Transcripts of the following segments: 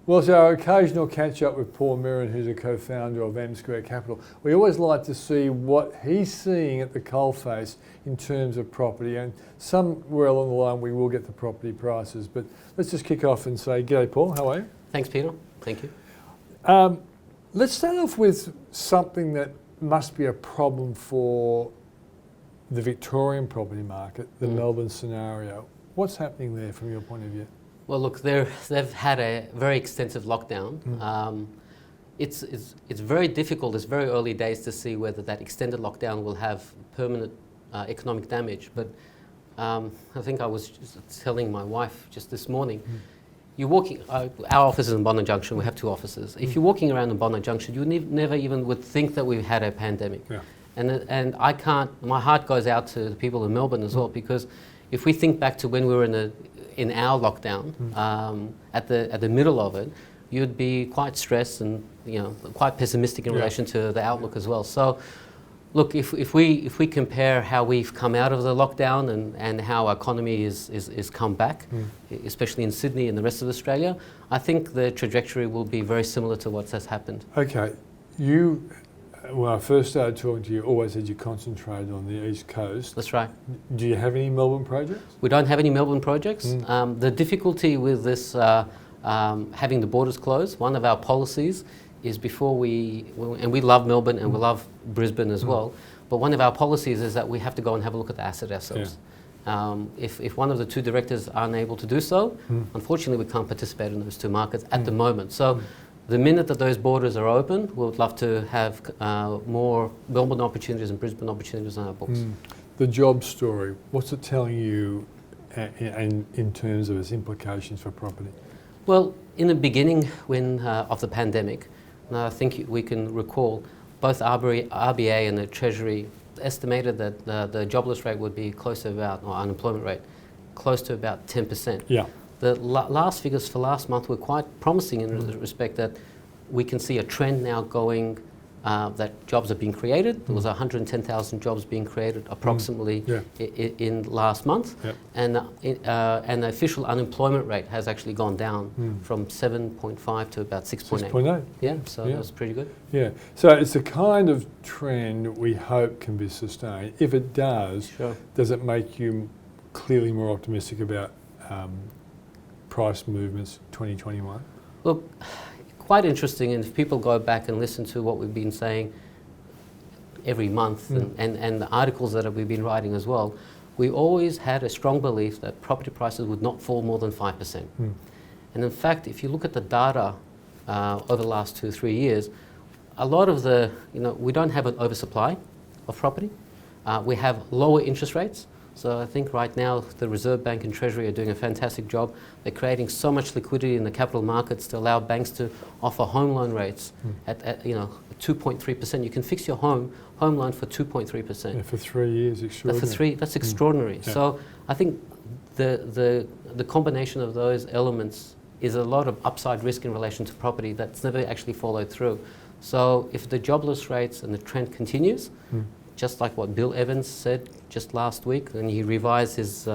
Well, it's our occasional catch-up with Paul Miron, who's a co-founder of Msquared Capital. We always like to see what he's seeing at the coalface in terms of property, and somewhere along the line we will get the property prices. But let's just kick off and say, g'day Paul, how are you? Thanks Peter, thank you. Let's start off with something that must be a problem for the Victorian property market, the Melbourne scenario. What's happening there from your point of view? Well, look, they've had a very extensive lockdown. It's very difficult. It's very early days to see whether that extended lockdown will have permanent economic damage. But I think I was just telling my wife just this morning, you're walking, our office is in Bondi Junction, we have two offices. If you're walking around in Bondi Junction, you never even would think that we've had a pandemic. Yeah. And I can't, my heart goes out to the people in Melbourne as well, because if we think back to when we were in our lockdown, at the middle of it, you'd be quite stressed and quite pessimistic in relation to the outlook as well. So, look, if we compare how we've come out of the lockdown and how our economy is come back, especially in Sydney and the rest of Australia, I think the trajectory will be very similar to what has happened. Okay, when I first started talking to you, always said you concentrated on the East Coast. That's right. Do you have any Melbourne projects? We don't have any Melbourne projects. The difficulty with this, having the borders closed, one of our policies is and we love Melbourne and we love Brisbane as well, but one of our policies is that we have to go and have a look at the asset ourselves. Yeah. If one of the two directors aren't able to do so, unfortunately we can't participate in those two markets at the moment. So. The minute that those borders are open, we would love to have more Melbourne opportunities and Brisbane opportunities on our books. The job story, what's it telling you in terms of its implications for property? Well, in the beginning of the pandemic, and I think we can recall, both RBA and the Treasury estimated that the jobless rate would be close to about, or unemployment rate, close to about 10%. Yeah. The last figures for last month were quite promising in the respect that we can see a trend now going that jobs are being created. There was 110,000 jobs being created approximately in last month, and the official unemployment rate has actually gone down from 7.5 to about 6.8. 6.8. Yeah, so that's pretty good. Yeah, so it's a kind of trend we hope can be sustained. If it does, does it make you clearly more optimistic about price movements 2021? Look, quite interesting, and if people go back and listen to what we've been saying every month and the articles that we've been writing as well, we always had a strong belief that property prices would not fall more than 5%. And in fact, if you look at the data over the last 2 or 3 years, a lot of we don't have an oversupply of property. We have lower interest rates. So I think right now the Reserve Bank and Treasury are doing a fantastic job. They're creating so much liquidity in the capital markets to allow banks to offer home loan rates at 2.3%. You can fix your home loan for 2.3%. Yeah, for 3 years, extraordinary. That's extraordinary. Yeah. So I think the combination of those elements is a lot of upside risk in relation to property that's never actually followed through. So if the jobless rates and the trend continues, just like what Bill Evans said just last week when he revised his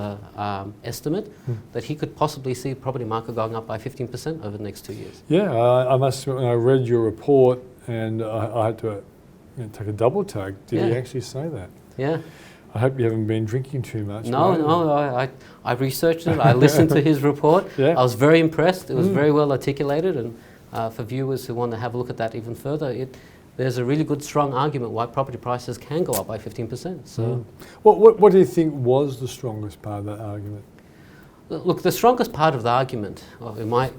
estimate, that he could possibly see the property market going up by 15% over the next 2 years. Yeah, I must admit, when I read your report and I had to take a double take, did he actually say that? Yeah. I hope you haven't been drinking too much. No, I researched it, I listened to his report, I was very impressed, it was very well articulated, and for viewers who want to have a look at that even further, there's a really good, strong argument why property prices can go up by 15%. So, what do you think was the strongest part of that argument? Look, the strongest part of the argument, in my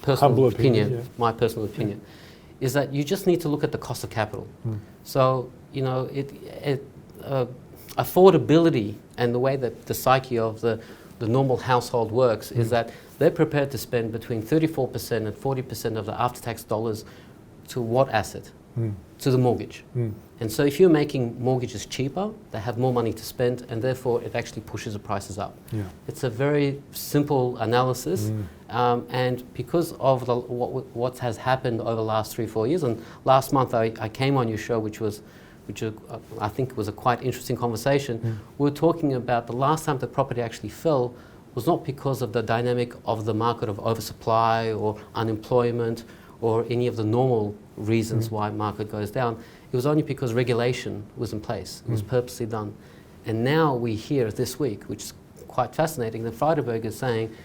personal opinion, is that you just need to look at the cost of capital. So, affordability and the way that the psyche of the normal household works is that they're prepared to spend between 34% and 40% of the after-tax dollars to what asset? To the mortgage. And so if you're making mortgages cheaper, they have more money to spend, and therefore it actually pushes the prices up. Yeah. It's a very simple analysis, and because of what has happened over the last 3-4 years, and last month I came on your show, which I think was a quite interesting conversation. We were talking about the last time the property actually fell was not because of the dynamic of the market of oversupply or unemployment or any of the normal reasons why market goes down. It was only because regulation was in place. It was purposely done. And now we hear this week, which is quite fascinating, that Freiberg is saying,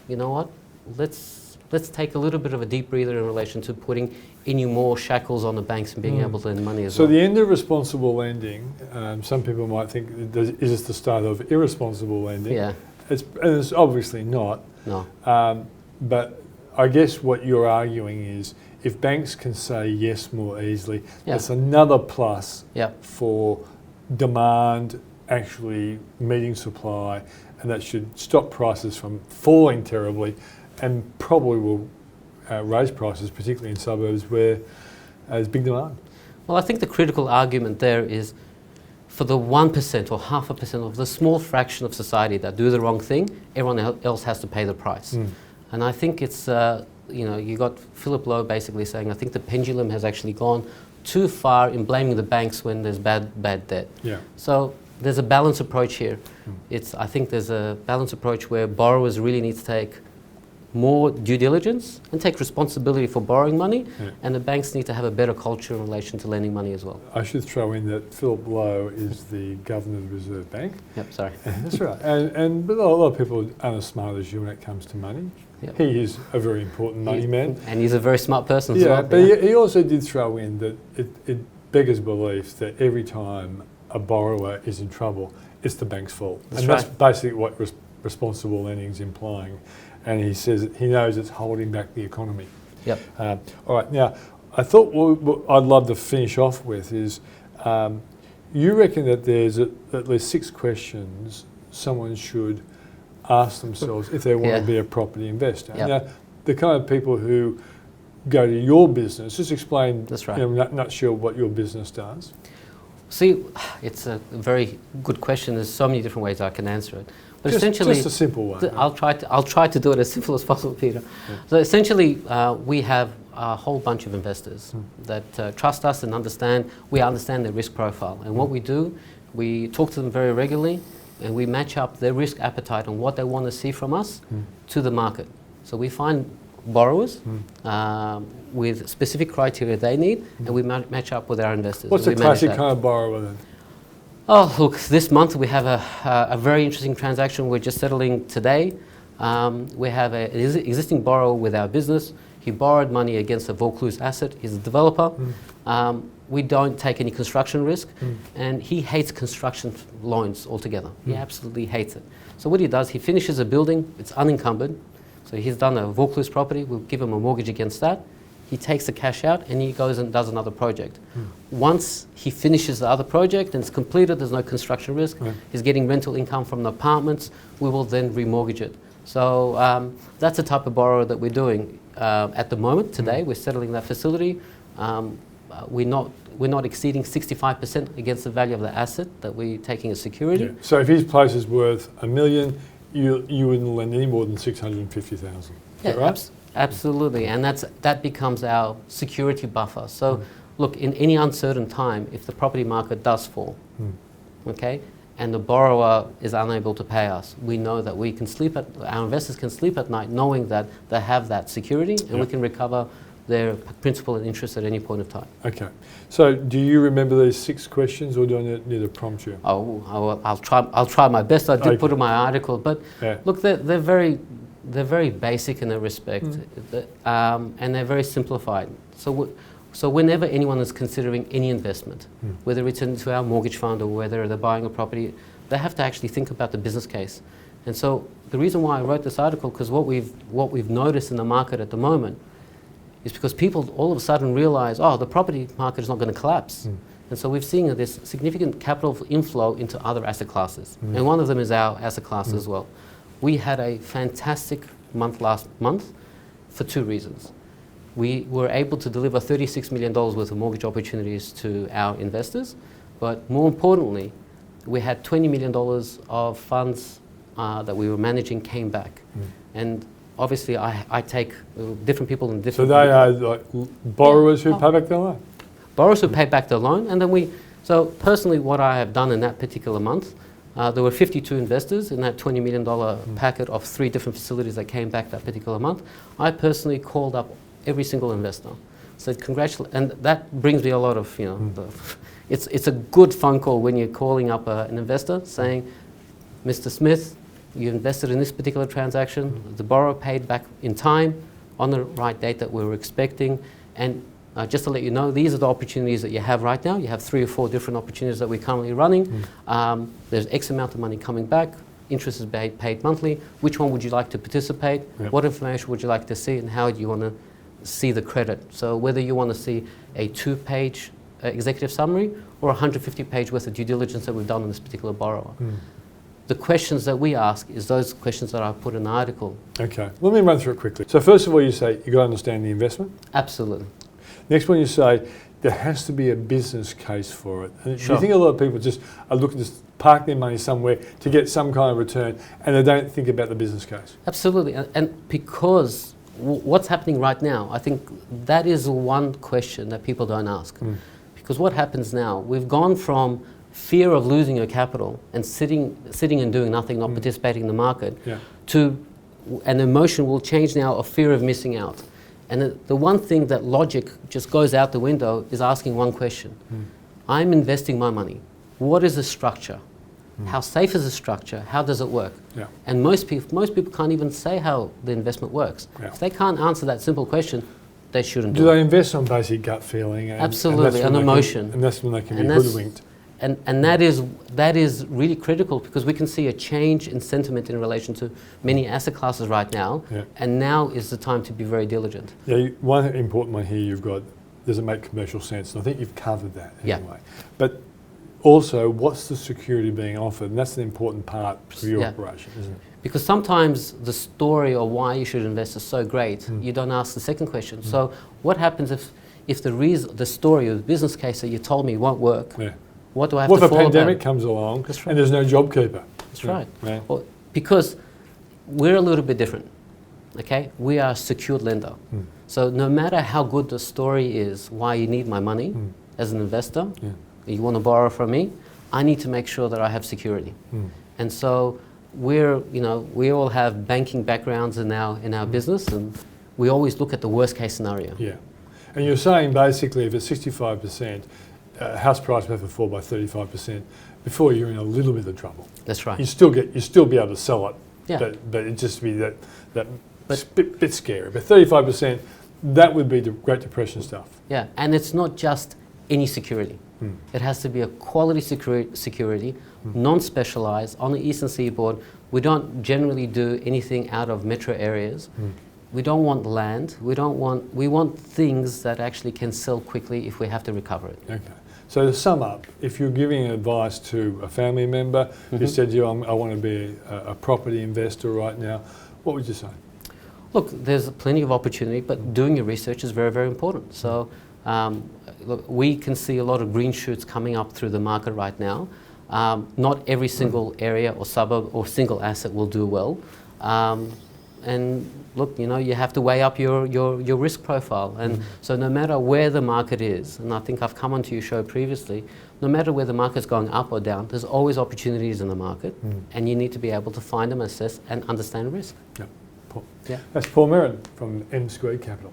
you know what, let's take a little bit of a deep breather in relation to putting any more shackles on the banks and being able to lend money as well. So the end of responsible lending, some people might think, is this the start of irresponsible lending? Yeah. It's obviously not. No. But I guess what you're arguing is if banks can say yes more easily, that's another plus for demand actually meeting supply, and that should stop prices from falling terribly and probably will raise prices, particularly in suburbs where there's big demand. Well, I think the critical argument there is for the 1% or 0.5% of the small fraction of society that do the wrong thing, everyone else has to pay the price. And I think it's, you got Philip Lowe basically saying, I think the pendulum has actually gone too far in blaming the banks when there's bad debt. Yeah. So there's a balanced approach here. I think there's a balanced approach where borrowers really need to take more due diligence and take responsibility for borrowing money, and the banks need to have a better culture in relation to lending money as well. I should throw in that Philip Lowe is the Governor of the Reserve Bank. Yep, sorry. That's right. But a lot of people aren't as smart as you when it comes to money. Yep. He is a very important money man. And he's a very smart person as Yeah, well. but he also did throw in that it beggars belief that every time a borrower is in trouble, it's the bank's fault. That's basically what responsible lending is implying. And he says he knows it's holding back the economy. Yep. All right, now, I thought what I'd love to finish off with is, you reckon that there's at least 6 questions someone should ask themselves if they want to be a property investor. Yep. Now, the kind of people who go to your business, just explain, That's right. Not sure what your business does. See, it's a very good question. There's so many different ways I can answer it. But just essentially, a simple one. I'll try to do it as simple as possible, Peter. So essentially, we have a whole bunch of investors that trust us and understand. We understand their risk profile, and what we do, we talk to them very regularly, and we match up their risk appetite and what they want to see from us to the market. So we find borrowers with specific criteria they need, and we match up with our investors. What's a classic kind of borrower then? Oh, look, this month we have a very interesting transaction we're just settling today. We have an existing borrower with our business. He borrowed money against a Vaucluse asset. He's a developer. We don't take any construction risk, and he hates construction loans altogether. He absolutely hates it. So what he does, he finishes a building, it's unencumbered. So he's done a Vaucluse property, we'll give him a mortgage against that. He takes the cash out and he goes and does another project. Once he finishes the other project and it's completed, there's no construction risk, he's getting rental income from the apartments, we will then remortgage it. So that's the type of borrower that we're doing at the moment. Today we're settling that facility. We're not exceeding 65% against the value of the asset that we're taking as security. Yeah. So if his place is worth $1 million, you wouldn't lend any more than 650,000. Yeah, right? Absolutely, and that becomes our security buffer. So, look, in any uncertain time, if the property market does fall, okay, and the borrower is unable to pay us, we know that we can our investors can sleep at night knowing that they have that security, and we can recover their principal and interest at any point of time. Okay, so do you remember these 6 questions, or do I need to prompt you? I'll try my best. I did put in my article, but look, they're very basic in their respect, and they're very simplified. So whenever anyone is considering any investment, whether it's into our mortgage fund or whether they're buying a property, they have to actually think about the business case. And so the reason why I wrote this article, because what we've noticed in the market at the moment is because people all of a sudden realize, oh, the property market is not going to collapse. And so we've seen this significant capital inflow into other asset classes. And one of them is our asset class as well. We had a fantastic month last month for 2 reasons. We were able to deliver $36 million worth of mortgage opportunities to our investors, but more importantly, we had $20 million of funds that we were managing came back. And obviously I take different people in different... So they are like borrowers who pay back their loan? Borrowers who pay back their loan, and then so personally what I have done in that particular month, There were 52 investors in that $20 million packet of 3 different facilities that came back that particular month. I personally called up every single investor, said congratulations, and that brings me a lot of, it's a good phone call when you're calling up an investor saying, Mr. Smith, you invested in this particular transaction, the borrower paid back in time, on the right date that we were expecting, and just to let you know, these are the opportunities that you have right now. You have 3 or 4 different opportunities that we're currently running. There's X amount of money coming back. Interest is paid monthly. Which one would you like to participate? Yep. What information would you like to see, and how do you want to see the credit? So whether you want to see a 2-page executive summary or a 150-page worth of due diligence that we've done on this particular borrower. The questions that we ask is those questions that I put in the article. Okay, let me run through it quickly. So first of all, you say you've got to understand the investment. Absolutely. Next one, you say there has to be a business case for it. And Sure. Do you think a lot of people just are looking to park their money somewhere to get some kind of return, and they don't think about the business case? Absolutely, and because what's happening right now, I think that is one question that people don't ask. Because what happens now, we've gone from fear of losing your capital and sitting and doing nothing, not participating in the market, to an emotion will change now of fear of missing out. And the one thing that logic just goes out the window is asking one question. I'm investing my money. What is the structure? How safe is the structure? How does it work? And most people can't even say how the investment works. If they can't answer that simple question, they shouldn't do it. Do they invest on basic gut feeling? Absolutely, and emotion. And that's when they can be hoodwinked. And that is really critical, because we can see a change in sentiment in relation to many asset classes right now, and now is the time to be very diligent. Yeah, one important one here you've got, does it make commercial sense? And I think you've covered that anyway. But also, what's the security being offered? And that's the important part of your operation, isn't it? Because sometimes the story of why you should invest is so great, you don't ask the second question. So what happens if the story or the business case that you told me won't work? What do I have to follow? What if a pandemic comes along and there's no job keeper? That's right. Well, because we're a little bit different, okay? We are a secured lender. So no matter how good the story is, why you need my money as an investor, you want to borrow from me, I need to make sure that I have security. And so we all have banking backgrounds in our business, and we always look at the worst case scenario. And you're saying basically if it's 65%, house price may have to fall by 35%, before you're in a little bit of trouble. That's right. You still be able to sell it, but it just be that bit scary. But 35%, that would be the Great Depression stuff. Yeah, and it's not just any security. It has to be a quality security, non-specialised, on the eastern seaboard. We don't generally do anything out of metro areas. We don't want land. We want things that actually can sell quickly if we have to recover it. Okay. So to sum up, if you're giving advice to a family member who said to you, I want to be a property investor right now, what would you say? Look, there's plenty of opportunity, but doing your research is very, very important. So look, we can see a lot of green shoots coming up through the market right now. Not every single area or suburb or single asset will do well. And look, you have to weigh up your risk profile. And so no matter where the market is, and I think I've come onto your show previously, no matter where the market's going up or down, there's always opportunities in the market, and you need to be able to find them, assess and understand risk. That's Paul Miron from Msquared Capital.